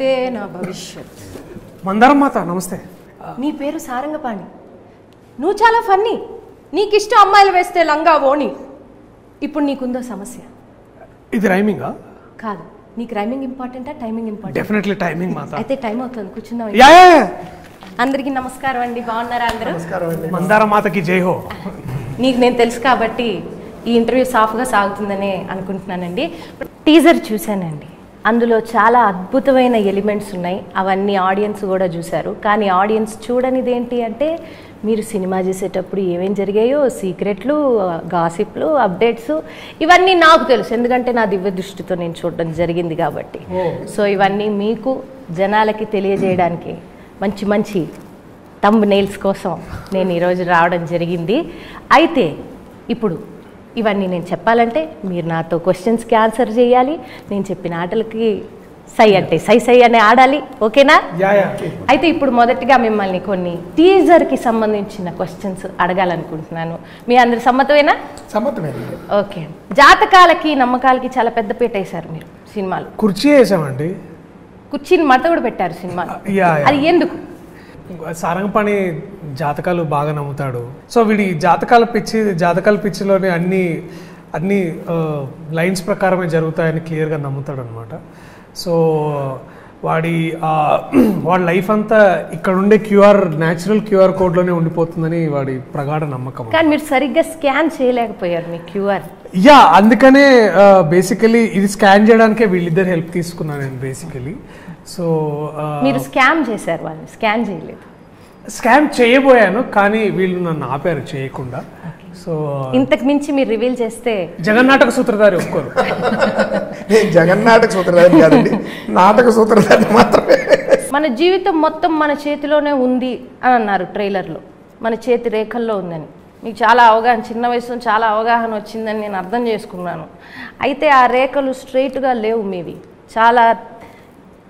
భవితే నా భవిష్యత్. మందారం మాత నమస్తే. నీ పేరు సారంగపాణి. నువ్వు చాలా ఫన్నీ. నీకు ఇష్టం అమ్మాయిలు వేస్తే లంగా ఓణి. ఇప్పుడు నీకుందో సమస్య. ఇది రైమింగా? కాదు. నీకు రైమింగ్ ఇంపార్టెంటా టైమింగ్ ఇంపార్టెంట్? డెఫినెట్లీ టైమింగ్ మాత. అయితే టైం అవుతుంది, కూర్చుందాం. అందరికీ నమస్కారం అండి. బాగున్నారా అందరూ? మందారం మాతకి జై హో. నీకు నేను తెలుసు కాబట్టి ఈ ఇంటర్వ్యూ సాఫ్గా సాగుతుందని అనుకుంటున్నానండి. టీజర్ చూశానండి. అందులో చాలా అద్భుతమైన ఎలిమెంట్స్ ఉన్నాయి. అవన్నీ ఆడియన్స్ కూడా చూశారు. కానీ ఆడియన్స్ చూడనిది ఏంటి అంటే, మీరు సినిమా చేసేటప్పుడు ఏమేం జరిగాయో సీక్రెట్లు, గాసిప్లు, అప్డేట్స్ ఇవన్నీ నాకు తెలుసు. ఎందుకంటే నా దివ్య దృష్టితో నేను చూడడం జరిగింది కాబట్టి. సో ఇవన్నీ మీకు జనాలకి తెలియజేయడానికి మంచి మంచి థంబ్ నెయిల్స్ కోసం నేను ఈరోజు రావడం జరిగింది. అయితే ఇప్పుడు ఇవన్నీ నేను చెప్పాలంటే మీరు నాతో క్వశ్చన్స్కి ఆన్సర్ చేయాలి. నేను చెప్పిన ఆటలకి సై అంటే సై అని ఆడాలి. ఓకేనా? అయితే ఇప్పుడు మొదటిగా మిమ్మల్ని కొన్ని టీజర్కి సంబంధించిన క్వశ్చన్స్ అడగాలనుకుంటున్నాను. మీ అందరి సమ్మతమేనా? సమ్మతమే. ఓకే. జాతకాలకి నమ్మకాలకి చాలా పెద్ద పీట వేశారు మీరు సినిమాలో. కుర్చీ వేసామండి. కుర్చీని మడత కూడా పెట్టారు సినిమాలో. అది ఎందుకు? సారంగపాణి జాతకాలు బాగా నమ్ముతాడు. సో వీడి జాతకాల పిచ్చిలోనే అన్ని లైన్స్ ప్రకారమే జరుగుతాయని క్లియర్గా నమ్ముతాడు అనమాట. సో వాడి లైఫ్ అంతా ఇక్కడ ఉండే న్యాచురల్ క్యూఆర్ కోడ్లోనే ఉండిపోతుందని వాడి ప్రగాఢ నమ్మకం. కానీ మీరు సరిగ్గా స్కాన్ చేయలేకపోయారు మీ క్యూఆర్. అందుకనే బేసికలీ ఇది స్కాన్ చేయడానికే వీళ్ళిద్దరు హెల్ప్ తీసుకున్నాను నేను బేసికలీ. సో మీరు స్కామ్ చేశారు, వాళ్ళని స్కాన్ చేయలేదు. స్కామ్ చేయబోయాను కానీ వీళ్ళు నన్ను ఆపారు చేయకుండా. సో ఇంతకు మించి మీరు రివీల్ చేస్తే జగన్నాటక సూత్రధారి ఒప్పుకోరు. నేను జగన్నాటక సూత్రధారి కాదండి, నాటక సూత్రధారి మాత్రమే. మన జీవితం మొత్తం మన చేతిలోనే ఉంది అని అన్నారు ట్రైలర్లో. మన చేతి రేఖల్లో ఉందని. మీకు చాలా అవగాహన, చిన్న వయసులో చాలా అవగాహన వచ్చిందని నేను అర్థం చేసుకున్నాను. అయితే ఆ రేఖలు స్ట్రైట్గా లేవు మీవి. చాలా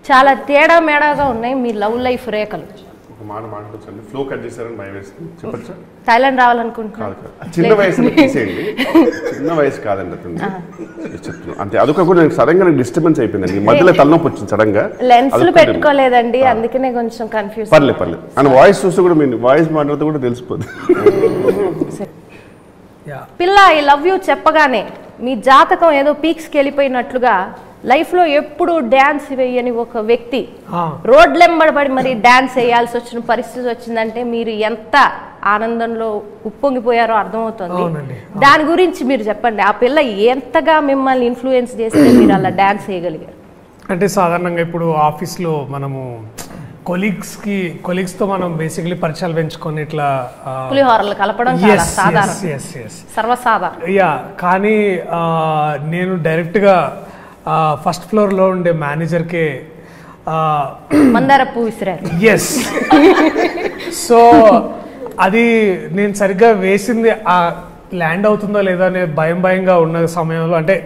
చాలా తేడా మేడాగా ఉన్నాయి మీ లవ్ లైఫ్ రేఖలు. ఫ్లో కట్ చేశారని భయం వేస్తుంది. చెప్పచ్చా? థాయిలాండ్ రావాలనుకుంటున్నాను. చిన్న వయసు తీసేయండి. చిన్న వయసు కాదండి చెప్తున్నాను అంతే. అదొక కూడా సడన్ గా డిస్టర్బెన్స్ అయిపోయిందండి. మధ్యలో తలనొప్పి వచ్చింది సడన్ గా. లెన్స్లు పెట్టుకోలేదండి, అందుకనే కొంచెం కన్ఫ్యూజ్. పర్లేదు అండ్ వాయిస్ చూస్తే కూడా మీరు వాయిస్ మాట్లాడితే కూడా తెలిసిపోతుంది. పిల్ల ఐ లవ్ యూ చెప్పగానే మీ జాతకం ఏదో పీక్స్కి వెళ్ళిపోయినట్లుగా లైఫ్లో ఎప్పుడు డ్యాన్స్ వేయని ఒక వ్యక్తి రోడ్లెంబడబడి మరి డ్యాన్స్ వేయాల్సి వచ్చిన పరిస్థితి వచ్చిందంటే మీరు ఎంత ఆనందంలో ఉప్పొంగిపోయారో అర్థమవుతుంది. దాని గురించి మీరు చెప్పండి. ఆ పిల్ల ఎంతగా మిమ్మల్ని ఇన్ఫ్లుయెన్స్ చేస్తే మీరు అలా డ్యాన్స్ వేయగలిగారు? అంటే సాధారణంగా ఇప్పుడు ఆఫీస్లో మనము కొలీగ్స్తో మనం బేసిక్లీ పరిచయాలు పెంచుకొని ఇట్లా పులిహోరలు కలపడం సర్వసాధారణం. కానీ నేను డైరెక్ట్గా ఫస్ట్ ఫ్లోర్లో ఉండే మేనేజర్కే మందార పువ్వు విసిరారు. ఎస్. సో అది నేను సరిగ్గా వేసింది ల్యాండ్ అవుతుందో లేదో అనే భయంగా ఉన్న సమయంలో, అంటే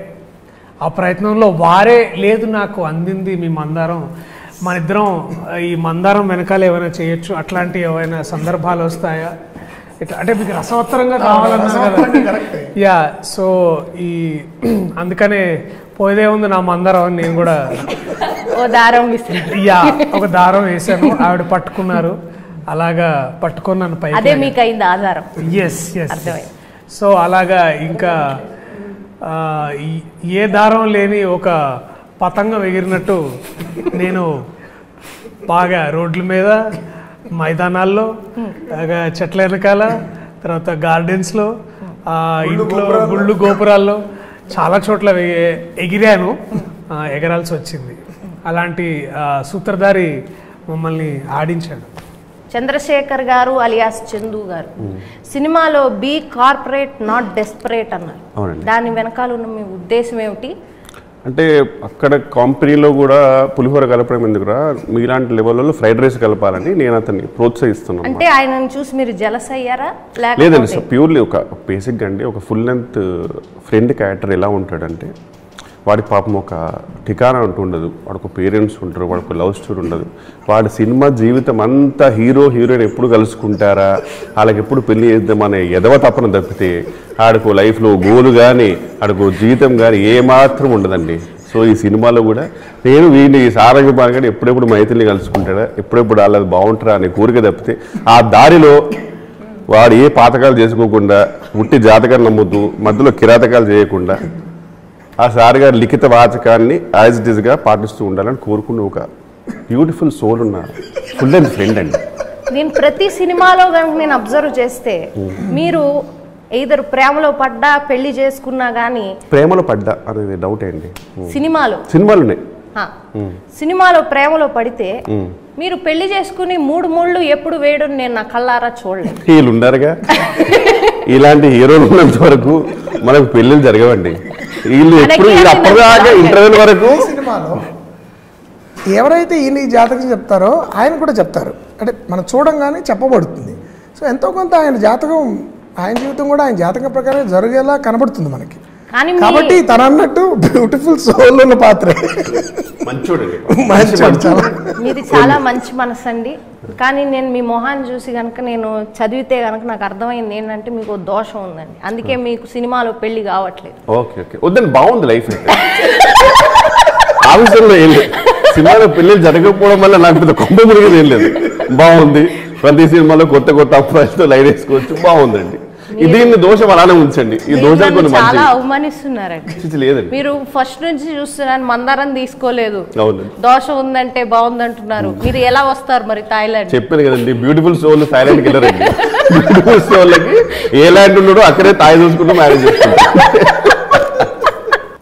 ఆ ప్రయత్నంలో వారే లేదు నాకు అందింది మీ మందారం, మన ఇద్దరం ఈ మందారం వెనకాల ఏమైనా చేయొచ్చు, అట్లాంటి ఏమైనా సందర్భాలు వస్తాయా ఇట్లా, అంటే మీకు రసవత్తరంగా కావాలన్నారు కదా. సో అందుకనే పోయేదే ఉంది నా మందారం. నేను కూడా ఒక దారం వేసాను, ఆవిడ పట్టుకున్నారు. అలాగా పట్టుకొని నన్ను పై ఆధారం. ఎస్. సో అలాగా ఇంకా ఏ దారం లేని ఒక పతంగం ఎగిరినట్టు నేను బాగా రోడ్ల మీద, మైదానాల్లో, చెట్ల వెనకాల, తర్వాత గార్డెన్స్లో, ఇంట్లో గుళ్ళు గోపురాల్లో చాలా చోట్ల ఎగిరాను, ఎగరాల్సి వచ్చింది. అలాంటి సూత్రధారి మమ్మల్ని ఆడించాడు. చంద్రశేఖర్ గారు అలియాస్ చందు గారు సినిమాలో బీ కార్పొరేట్ నాట్ డెస్పరేట్ అన్నారు. దాని వెనకాల ఉన్న మీ ఉద్దేశం ఏమిటి? అంటే అక్కడ కంపెనీలో కూడా పులిహోర కలపడం ఎందుకురా, మీలాంటి లెవెల్లో ఫ్రైడ్ రైస్ కలపాలని నేను అతన్ని ప్రోత్సహిస్తున్నాను. అంటే ఆయనను చూసి మీరు జలస్ అయ్యారా? లేదండి సార్, ప్యూర్లీ ఒక బేసిక్గా అండి ఒక ఫుల్ లెంత్ ఫ్రెండ్ క్యారెక్టర్ ఎలా ఉంటాడంటే, వాడి పాపం ఒక ఠికానా అంటూ ఉండదు, వాడికి పేరెంట్స్ ఉంటారు, వాడికి లవ్ స్టోరీ ఉండదు. వాడి సినిమా జీవితం అంతా హీరోయిన్ ఎప్పుడు కలుసుకుంటారా, వాళ్ళకి ఎప్పుడు పెళ్లి చేద్దామనే ఎదవ తప్పన తప్పితే ఆడకు లైఫ్లో గోలు కానీ ఆడకు జీవితం కానీ ఏమాత్రం ఉండదండి. సో సో ఈ సినిమాలో కూడా నేను వీడిని ఈ సారంగ పాల్గొని ఎప్పుడెప్పుడు మైత్రిని కలుసుకుంటాడా, ఎప్పుడెప్పుడు వాళ్ళది బాగుంటారా అనే కోరిక తప్పితే ఆ దారిలో వాడు ఏ పాతకాలు చేసుకోకుండా ఉట్టి జాతకాలు నమ్ముతూ మధ్యలో కిరాతకాలు చేయకుండా ఆ సార్ గారి లిఖిత వాచకాన్ని యాజ్ ఇట్ ఈస్గా పాటిస్తూ ఉండాలని కోరుకున్న ఒక బ్యూటిఫుల్ సోల్ ఉన్న ఫుల్ అండ్ ఫ్రెండ్ అండి. నేను ప్రతి సినిమాలో కనుక నేను అబ్జర్వ్ చేస్తే మీరు either ప్రేమలో పడ్డా పెళ్లి చేసుకున్నా గానీ ప్రేమలో పడ్డా అనేది డౌట్ ఏంటి? సినిమాలోనే సినిమాలో ప్రేమలో పడితే మీరు పెళ్లి చేసుకుని 3 మూళ్ళు ఎప్పుడు వేయడం నేను నా కళ్ళారా చూడలేదు. వీళ్ళు ఉన్నారుగా, ఇలాంటి హీరోలు ఉన్నంత వరకు మనకు పెళ్ళిళ్ళు జరగవండి. వీళ్ళు ఎప్పుడు అప్పటిదాకా ఇంటర్వ్యూల వరకు సినిమాలో ఎవరైతే ఈయన జాతకం చెప్తారో ఆయన కూడా చెప్తారు, అంటే మనం చూడంగానే చెప్పబడుతుంది. సో ఎంతో కొంత ఆయన జాతకం, ఆయన జీవితం కూడా ఆయన జాతకం ప్రకారం జరిగేలా కనబడుతుంది మనకి. కాబట్టి తన అన్నట్టు బ్యూటిఫుల్ సోల్ ఉన్న పాత్ర. మీది చాలా మంచి మనసు అండి. కానీ నేను మీ మొహాన్ని చూసి కనుక నేను చదివితే కనుక నాకు అర్థమైంది ఏంటంటే మీకు దోషం ఉందండి, అందుకే మీకు సినిమాలో పెళ్లి కావట్లేదు. ఓకే ఓకే వద్దని బాగుంది లైఫ్ అయితే. ఆఫీసర్లో ఏం లేదు, సినిమాలో పెళ్లి జరగకపోవడం వల్ల నాకు పెద్ద కొంప మురిగేది ఏం లేదు. బాగుంది, ప్రతి సినిమాలో కొత్త కొత్త అప్రాయితో లైన్ వేసుకోవచ్చు, బాగుందండి. దీన్ని దోషం అలానే ఉంచండి. ఈ దోషాలు కొన్ని చాలా అవమానిస్తున్నారండి. లేదండి, మీరు ఫస్ట్ నుంచి చూస్తున్నాను మందారం తీసుకోలేదు, దోషం ఉందంటే బాగుందంటున్నారు. మీరు ఎలా వస్తారు మరి థాయిలాండ్? చెప్పాను కదండి, బ్యూటిఫుల్ సోల్ థాయిలాండ్కి వెళ్ళారండి. బ్యూటిఫుల్ సోల్కి ఏ ల్యాండ్ ఉన్నాడో అక్కడే థాయి చూసుకుంటూ మ్యారేజ్ చేసుకుంటారు.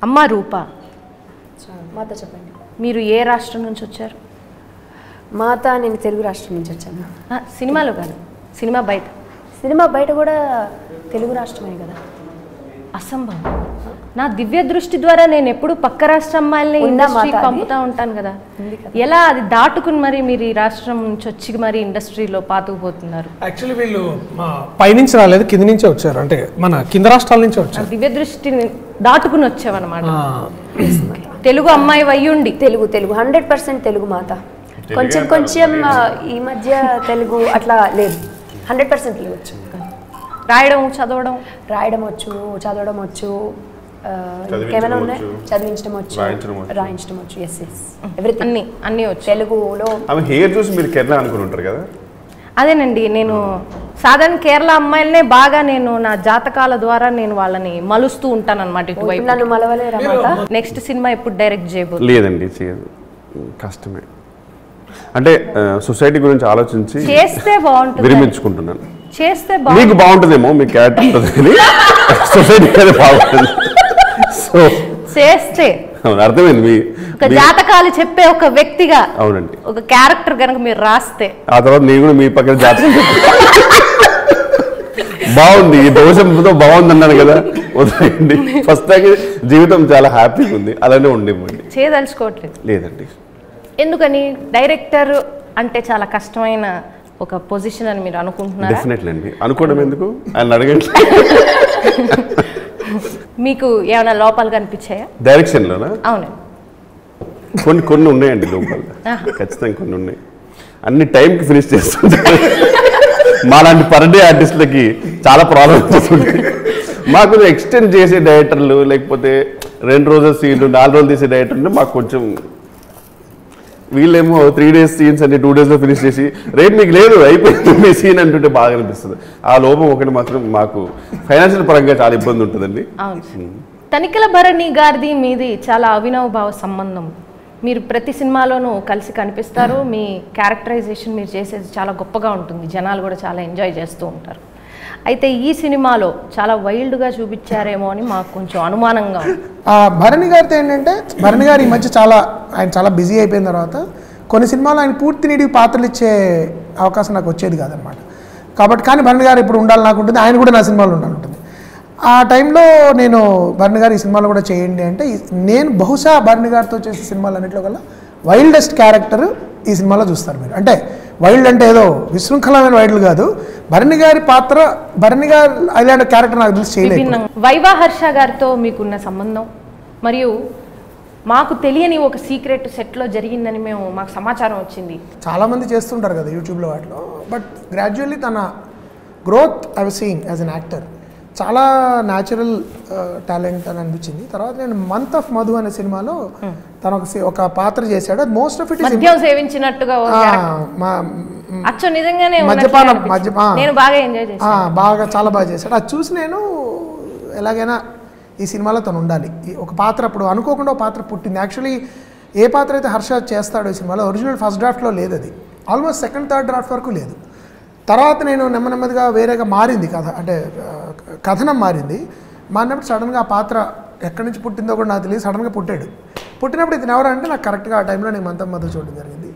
అమ్మ రూప, మాత చెప్పండి. మీరు ఏ రాష్ట్రం నుంచి వచ్చారు? మాత నేను తెలుగు రాష్ట్రం నుంచి వచ్చాను. సినిమాలో కాదు, సినిమా బయట. సినిమా బయట కూడా తెలుగు రాష్ట్రమే కదా. అసంభవం. నా దివ్య దృష్టి ద్వారా నేను ఎప్పుడు పక్క రాష్ట్ర అమ్మాయిల్ని ఇండస్ట్రీకి పంపుతా ఉంటాను కదా, ఎలా అది దాటుకుని మరి మీరు ఈ రాష్ట్రం నుంచి వచ్చి మరి ఇండస్ట్రీలో పాతుకుపోతున్నారు? యాక్చువల్లీ వీళ్ళు పైనుంచి రాలేదు, కింద నుంచే వచ్చారు, అంటే మన కింద రాష్ట్రాల నుంచి వచ్చారు. దివ్య దృష్టిని దాటుకుని వచ్చావన్నమాట. తెలుగు అమ్మాయి వయ్యుండి తెలుగు 100% తెలుగు మాత. కొంచెం ఈ మధ్య తెలుగు అట్లా లేదు, 100% తెలుగు వచ్చు. రాయడం చదవడం వచ్చు, చదవడం వచ్చు, ఇంకేమైనా ఉన్నాయి, చదివించడం వచ్చు, రాయించడం వచ్చు. ఎస్ ఎవ్రీథింగ్ అన్నీ వచ్చు. తెలుగులో హెయిర్ చూసి మీరు కేరళ అనుకుని ఉంటారు కదా. అదేనండి, నేను సాధారణ కేరళ అమ్మాయిలనే బాగా నేను నా జాతకాల ద్వారా నేను వాళ్ళని మలుస్తూ ఉంటాను అనమాట. ఇటువైపు నన్ను మలవలేరన్నమాట. నెక్స్ట్ సినిమా ఎప్పుడు డైరెక్ట్ చేయబోతుంది? లేదండి, చేయదు, కష్టమే. అంటే సొసైటీ గురించి ఆలోచించి చేస్తే బాగుంటుంది, విరమించుకుంటున్నాను. చేస్తే మీకు బాగుంటుందేమో, మీ క్యారెక్టర్ సొసైటీ బాగుంటుంది. సో చేస్తే అర్థమైంది. మీ ఒక జాతకాలు చెప్పే ఒక వ్యక్తిగా, అవునండి, ఒక క్యారెక్టర్ కనుక మీరు రాస్తే ఆ తర్వాత నేను కూడా మీ పక్కన జాతకం బాగుంది, ఈ దోషంతో బాగుంది అన్నాను కదా, వదిలేయండి. ఫస్ట్ దాకా జీవితం చాలా హ్యాపీగా ఉంది, అలానే ఉండివ్వండి. చేయదలుచుకోవట్లేదు? లేదండి. ఎందుకని? డైరెక్టర్ అంటే చాలా కష్టమైన ఒక పొజిషన్ అని మీరు అనుకుంటున్నారా? డెఫినెట్లీ అండి. అనుకోవడం ఎందుకు, ఆయన అడగండి. మీకు ఏమైనా లోపాలు కనిపించాయా డైరెక్షన్లోనా? అవునండి, కొన్ని ఉన్నాయండి లోపాలు, ఖచ్చితంగా కొన్ని ఉన్నాయి. అన్ని టైంకి ఫినిష్ చేస్తుంటారు. మాలాంటి పర్ డే ఆర్టిస్టులకి చాలా ప్రాబ్లమ్స్ వస్తుంటాయి. మాకు ఎక్స్టెండ్ చేసే డైరెక్టర్లు, లేకపోతే 2 రోజుల సీన్లు 4 రోజులు తీసే డైరెక్టర్లు మాకు కొంచెం, వీళ్ళేమో 3 days సీన్స్ అన్ని 2 days లో ఫినిష్ చేసి రేపు మీకు లేదు అయిపోయింది మీ సీన్ అంటుంటే బాగా అనిపిస్తుంది. ఆ లోపం ఒకటి మాత్రం మాకు ఫైనాన్షియల్ పరంగా చాలా ఇబ్బంది ఉంటుందండి. తనికెల భరణి గారిది మీది చాలా అవినాభావ సంబంధం. మీరు ప్రతి సినిమాలోనూ కలిసి కనిపిస్తారు, మీ క్యారెక్టరైజేషన్ మీరు చేసేది చాలా గొప్పగా ఉంటుంది, జనాలు కూడా చాలా ఎంజాయ్ చేస్తూ ఉంటారు. అయితే ఈ సినిమాలో చాలా వైల్డ్గా చూపించారేమో అని మాకు కొంచెం అనుమానంగా. భరణి గారితో ఏంటంటే, భరణి గారు ఈ మధ్య ఆయన చాలా బిజీ అయిపోయిన తర్వాత కొన్ని సినిమాలు ఆయన పూర్తి నిడివి పాత్రలు ఇచ్చే అవకాశం నాకు వచ్చేది కాదనమాట. కాబట్టి కానీ భరణి గారు ఇప్పుడు ఉండాలి నాకు ఉంటుంది, ఆయన కూడా నా సినిమాలో ఉండాలంటుంది. ఆ టైంలో నేను భరణి గారు ఈ సినిమాలో కూడా చేయండి అంటే, నేను బహుశా భరణి గారితో చేసే సినిమాలు అన్నింటిలో కల్లా వైల్డెస్ట్ క్యారెక్టర్ ఈ సినిమాలో చూస్తారు మీరు. అంటే వైల్డ్ అంటే ఏదో విశృంఖలమైన వైల్డ్ కాదు, భరణి గారి పాత్ర, భరణి గారు అలాంటి క్యారెక్టర్ నాకు తెలిసి చేయలేదు. వైవా హర్ష గారితో మీకున్న సంబంధం, మరియు మాకు తెలియని ఒక సీక్రెట్ సెట్లో జరిగిందని మాకు సమాచారం వచ్చింది. చాలామంది చేస్తుంటారు కదా యూట్యూబ్లో వాటిలో, బట్ గ్రాడ్యువల్లీ తన growth I was seeing as an actor. చాలా న్యాచురల్ టాలెంట్ అని అనిపించింది. తర్వాత నేను మంత్ ఆఫ్ మధు అనే సినిమాలో తను ఒక పాత్ర చేశాడు. అది మోస్ట్ ఆఫ్ ఇట్ మద్యం సేవించినట్టుగా అచ్చో నిజంగానే మద్యపానం నేను బాగా ఎంజాయ్ చేశాను. బాగా చాలా బాగా చేశాడు. అది చూసి నేను ఎలాగైనా ఈ సినిమాలో తను ఉండాలి. ఒక పాత్ర అప్పుడు అనుకోకుండా ఒక పాత్ర పుట్టింది. యాక్చువల్లీ ఏ పాత్ర అయితే హర్ష చేస్తాడో ఈ సినిమాలో ఒరిజినల్ ఫస్ట్ డ్రాఫ్ట్లో లేదు, అది ఆల్మోస్ట్ సెకండ్ థర్డ్ డ్రాఫ్ట్ వరకు లేదు. తర్వాత నేను నెమ్మదిగా వేరేగా మారింది కథ, అంటే కథనం మారింది. మారినప్పుడు సడన్గా ఆ పాత్ర ఎక్కడి నుంచి పుట్టిందో కూడా నాకు తెలియదు, సడన్గా పుట్టాడు. పుట్టినప్పుడు ఇతను ఎవరంటే నాకు కరెక్ట్గా ఆ టైంలో నేను మంతం మధ్య చూడడం జరిగింది.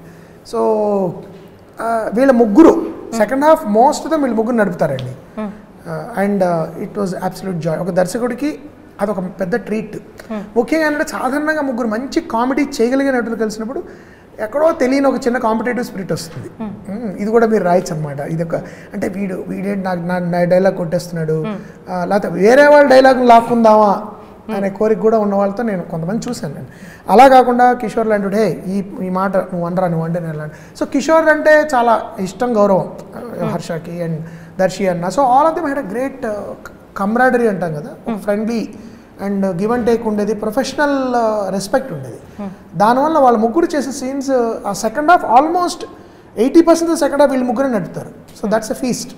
సో వీళ్ళ ముగ్గురు second half most of them వీళ్ళు ముగ్గురు నడుపుతారండి. And it was absolute joy. ఒక దర్శకుడికి అదొక పెద్ద ట్రీట్. ముఖ్యంగా ఏంటంటే సాధారణంగా ముగ్గురు మంచి కామెడీ చేయగలిగే నటులు కలిసినప్పుడు ఎక్కడో తెలియని ఒక చిన్న కాంపిటేటివ్ స్పిరిట్ వస్తుంది. ఇది కూడా మీరు రాయొచ్చు అనమాట. ఇది ఒక అంటే వీడేంటి నా డైలాగ్ కొట్టేస్తున్నాడు, లేకపోతే వేరే వాళ్ళ డైలాగ్ లాక్కుందామా అనే కోరిక కూడా ఉన్న వాళ్ళతో నేను కొంతమంది చూశాను. నేను అలా కాకుండా కిషోర్ లాంటి హే ఈ మాట నువ్వు అనరా నువ్వు అంటే నేను. సో కిషోర్ అంటే చాలా ఇష్టం, గౌరవం హర్షకి అండ్ దర్శి అన్న. So all of them had a great camaraderie అంటాం కదా, friendly and give and take ఉండేది, ప్రొఫెషనల్ రెస్పెక్ట్ ఉండేది. దానివల్ల వాళ్ళ ముగ్గురు చేసే సీన్స్ ఆ second half almost 80% second half వీళ్ళు ముగ్గురే నడుపుతారు. So that's a feast.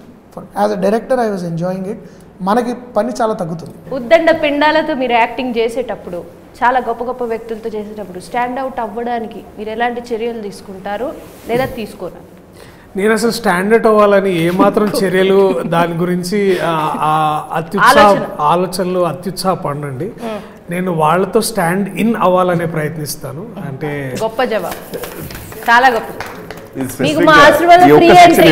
As a director I was enjoying it. మనకి పని చాలా తగ్గుతుంది. ఉద్దండ పిండాలతో మీరు యాక్టింగ్ చేసేటప్పుడు, చాలా గొప్ప గొప్ప వ్యక్తులతో చేసేటప్పుడు స్టాండ్ అవుట్ అవ్వడానికి మీరు ఎలాంటి చర్యలు తీసుకుంటారు లేదా తీసుకోరా? నేను అసలు స్టాండర్డ్ అవ్వాలని ఏమాత్రం చర్యలు దాని గురించి ఆలోచనలు అత్యుత్సాహపడండి. నేను వాళ్ళతో స్టాండ్ ఇన్ అవ్వాలనే ప్రయత్నిస్తాను. అంటే గొప్ప జవాబు, చాలా గొప్ప. మీకు మా ఆశీర్వాదం ఫ్రీ ఎంట్రీ,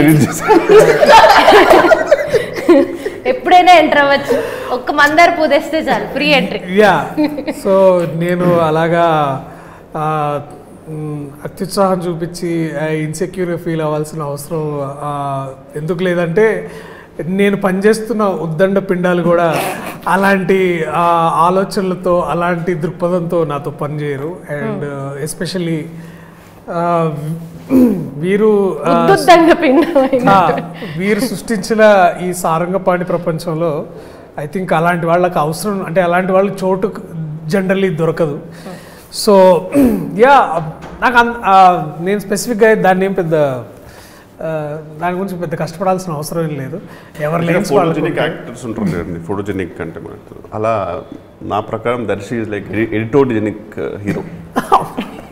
ఎప్పుడైనా ఎంటర్ అవ్వచ్చు. ఒక్క మందార పూదేస్తే చాలు, ఫ్రీ ఎంట్రీ. యా, సో నేను అలాగా అత్యుత్సాహం చూపించి ఇన్సెక్యూర్గా ఫీల్ అవ్వాల్సిన అవసరం ఎందుకు లేదంటే, నేను పనిచేస్తున్న ఉద్దండ పిండాలు కూడా అలాంటి ఆలోచనలతో అలాంటి దృక్పథంతో నాతో పనిచేయరు. అండ్ ఎస్పెషల్లీ వీరు సృష్టించిన ఈ సారంగపాణి ప్రపంచంలో ఐ థింక్ అలాంటి వాళ్ళకి అవసరం, అంటే అలాంటి వాళ్ళకి చోటు జనరల్లీ దొరకదు. సో యా, నాకు నేను స్పెసిఫిక్గా దాన్ని ఏం పెద్ద దాని గురించి పెద్ద కష్టపడాల్సిన అవసరం ఏం లేదు. ఎవరు ఫోటోజెనిక్ యాక్టర్స్ ఉంటారు, ఫోటోజెనిక్ అంటే మనకు అలా. నా ప్రకారం దర్శి ఈజ్ లైక్ ఎడిటోజెనిక్ హీరో.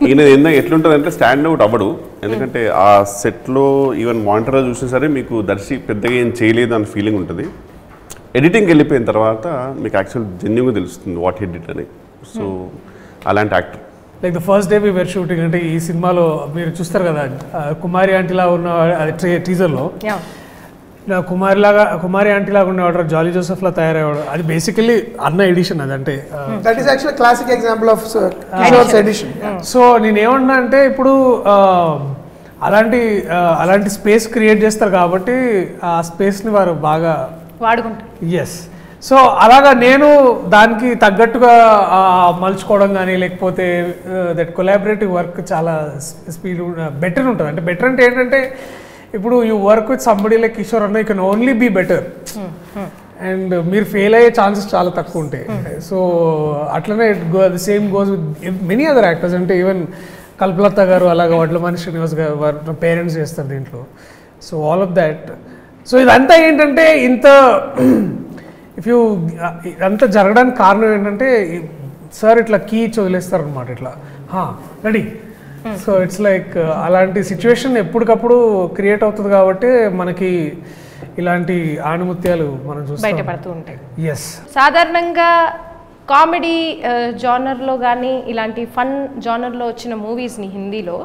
ఈయన ఎట్లుంటుంది అంటే స్టాండ్ అవుట్ అవ్వడు. ఎందుకంటే ఆ సెట్లో ఈవెన్ మానిటర్లో చూసినా సరే మీకు దర్శి పెద్దగా ఏం చేయలేదు అన్న ఫీలింగ్ ఉంటుంది. ఎడిటింగ్కి వెళ్ళిపోయిన తర్వాత మీకు యాక్చువల్ జెన్యూన్గా తెలుస్తుంది వాట్ హీ డిడ్ అని. సో అలాంటి actor. Like the first day we were shooting, అంటే ఈ సినిమాలో మీరు చూస్తారు కదా కుమారి ఆంటీలా ఉన్న టీజర్లో కుమారి ఆంటీలాగా ఉండేవాడు జాలీ జోసెఫ్లా తయారయ్యాడు. అది బేసికలీ అన్న ఎడిషన్. అదంటే that is actually classic example of Kishore's edition. So నేనేమన్నా అంటే ఇప్పుడు అలాంటి స్పేస్ క్రియేట్ చేస్తారు కాబట్టి ఆ స్పేస్ని వారు బాగా వాడుకుంటారు. ఎస్. సో అలాగా నేను దానికి తగ్గట్టుగా మలుచుకోవడం కానీ లేకపోతే దట్ కొలాబరేటివ్ వర్క్ చాలా స్పీడ్ బెటర్ ఉంటుంది. అంటే బెటర్ అంటే ఏంటంటే ఇప్పుడు you work with somebody like Kishore అన్న, you can only be better. And మీరు ఫెయిల్ అయ్యే ఛాన్సెస్ చాలా తక్కువ ఉంటాయి. సో అట్లనే the same goes with many other actors. అంటే ఈవెన్ కల్పలత గారు అలాగా వడ్లమణి శ్రీనివాస్ గారు వారి పేరెంట్స్ చేస్తారు దీంట్లో. So all of that. So ఇదంతా ఏంటంటే ఇదంతా జరగడానికి కారణం ఏంటంటే సార్ ఇట్లా కీ వదిలేస్తారు అనమాట, ఇట్లా రెడీ. సో ఇట్స్ లైక్ అలాంటి సిచ్యువేషన్ ఎప్పటికప్పుడు క్రియేట్ అవుతుంది కాబట్టి మనకి ఇలాంటి ఆణిముత్యాలు మనం బయటపడుతూ ఉంటాయి. ఎస్. సాధారణంగా కామెడీ జానర్లో కానీ ఇలాంటి ఫన్ జానర్లో వచ్చిన మూవీస్ని హిందీలో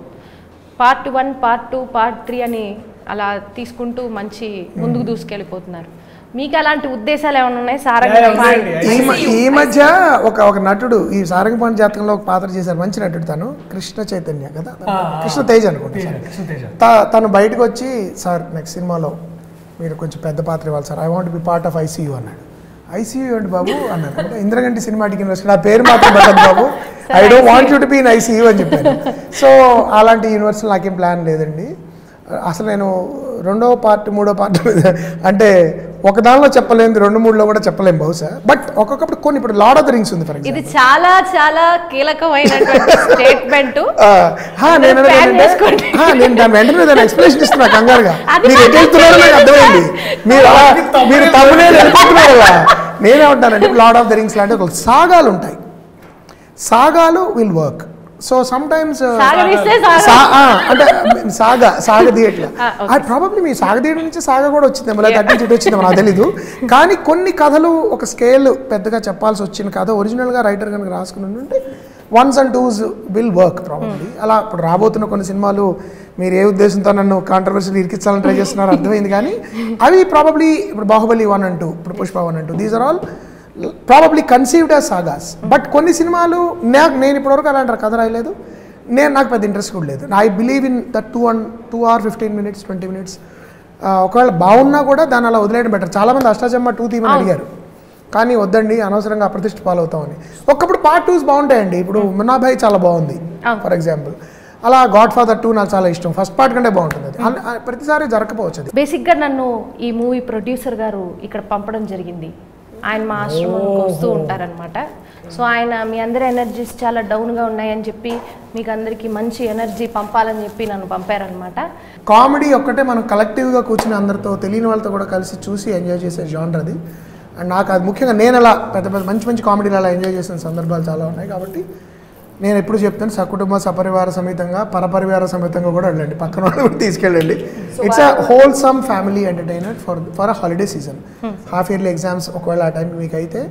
పార్ట్ 1, పార్ట్ 2, పార్ట్ 3 అని అలా తీసుకుంటూ మంచి ముందుకు దూసుకెళ్ళిపోతున్నారు. మీకు అలాంటి ఉద్దేశాలు ఏమైనా ఉన్నాయి? ఈ మధ్య ఒక నటుడు ఈ సారంగపాణి జాతకంలో ఒక పాత్ర చేశారు, మంచి నటుడు, తను కృష్ణ చైతన్య కదా, కృష్ణ తేజ్ అనుకుంటా. తను బయటకు వచ్చి సార్ నెక్స్ట్ సినిమాలో మీరు కొంచెం పెద్ద పాత్ర ఇవ్వాలి sir, I want be part of ICU అన్నాడు. ICU ఏంటి బాబు అన్నాడు. అంటే ఇంద్రగంటి సినిమాటిక్ యూనివర్సిటీ, నా పేరు మాత్రం పెట్టదు బాబు, I don't want you to be in ICU అని చెప్పాను. సో అలాంటి యూనివర్సిటీ నాకేం ప్లాన్ లేదండి. అసలు నేను 2వ పార్ట్ 3వ పార్ట్ అంటే ఒక దానిలో చెప్పలేము, 2-3లో కూడా చెప్పలేము బహుశా. బట్ ఒక్కొక్కప్పుడు కొన్ని, ఇప్పుడు లార్డ్ ఆఫ్ ద రింగ్స్ ఉంది ఫర్ ఇది ఎగ్జాంపుల్. చాలా చాలా కీలకమైనటువంటి స్టేట్మెంట్. నేను దాని వెంటనే దాని ఎక్స్ప్లెనేషన్ ఇస్తున్నా కంగారుగా. మీరు ఎటు వెళ్తున్నారో నాకు అర్థమైంది. మీరు తమ్మునేలు వెళ్ళిపోతున్నారు కదా. నేనే ఉంటానంటే లార్డ్ ఆఫ్ ద రింగ్స్ లాంటి ఒక సాగాలు ఉంటాయి. సాగాలు will work. So sometimes అంటే సాగదీయట్లా అది ప్రాబబ్లీ మీ సాగదీయడం నుంచి సాగ కూడా వచ్చిందేమో, లేదా అటు నుంచి ఇటు వచ్చిందేమో నాకు తెలీదు. కానీ కొన్ని కథలు ఒక స్కేల్ పెద్దగా చెప్పాల్సి వచ్చిన కథ ఒరిజినల్గా రైటర్ కనుక రాసుకుని ఉంటే 1s and 2s will work probably. అలా ఇప్పుడు రాబోతున్న కొన్ని సినిమాలు మీరు ఏ ఉద్దేశంతో నన్ను కాంట్రవర్సీలు ఇరికించాలని ట్రై చేస్తున్నారో అర్థమైంది. కానీ అవి ప్రాబబ్లీ ఇప్పుడు బాహుబలి 1 and 2, ఇప్పుడు Pushpa 1 and 2, these are all probably conceived as sagas. But కొన్ని సినిమాలు నేను ఇప్పటివరకు అలాంటి కథ రాయలేదు, నాకు పెద్ద ఇంట్రెస్ట్ కూడా లేదు. I believe in that 2 hour 15 minutes 20 minutes ఒకవేళ బాగున్నా కూడా దాన్ని అలా వదిలేయడం బెటర్. చాలామంది అష్టాచమ్మ 2 తీయమని అడిగారు, కానీ వద్దండి అనవసరంగా అప్రతిష్ట పాలవుతామని. ఒకప్పుడు పార్ట్ 2s బాగుంటాయండి. ఇప్పుడు మున్నాభాయ్ చాలా బాగుంది ఫర్ ఎగ్జాంపుల్. అలా గాడ్ ఫాదర్ 2 నాకు చాలా ఇష్టం, ఫస్ట్ పార్ట్ కంటే బాగుంటుంది. అది ప్రతిసారి జరగకపోవచ్చు. అది బేసిక్గా నన్ను ఈ మూవీ ప్రొడ్యూసర్ గారు ఇక్కడ పంపడం జరిగింది. ఆయన మా ఆశ్రమంకి వస్తూ ఉంటారనమాట. సో ఆయన మీ అందరి ఎనర్జీస్ చాలా డౌన్గా ఉన్నాయని చెప్పి మీకు అందరికీ మంచి ఎనర్జీ పంపాలని చెప్పి నన్ను పంపారనమాట. కామెడీ ఒక్కటే మనం కలెక్టివ్గా కూర్చుని అందరితో తెలియని వాళ్ళతో కూడా కలిసి చూసి ఎంజాయ్ చేసే జానర్ అది. అండ్ నాకు అది ముఖ్యంగా నేను అలా పెద్ద పెద్ద మంచి మంచి కామెడీలు అలా ఎంజాయ్ చేసిన సందర్భాలు చాలా ఉన్నాయి. కాబట్టి నేను ఎప్పుడు చెప్తాను, సకుటుంబ సపరివార సమేతంగా పరపరివార సమేతంగా కూడా వెళ్ళండి, పక్కన వాళ్ళు కూడా తీసుకెళ్ళండి. It's a wholesome family entertainer for a holiday season. Half yearly exams ఒకవేళ ఆ టైంకి మీకు అయితే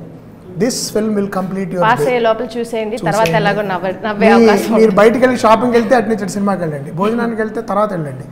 this film will complete your pass అయ్యే లోపల చూసేయండి, తర్వాత ఎలాగో నవ్వే అవకాశం. మీరు బయటికి వెళ్ళి షాపింగ్కి వెళ్తే అటు నుంచి సినిమాకి వెళ్ళండి, భోజనానికి వెళ్తే తర్వాత వెళ్ళండి.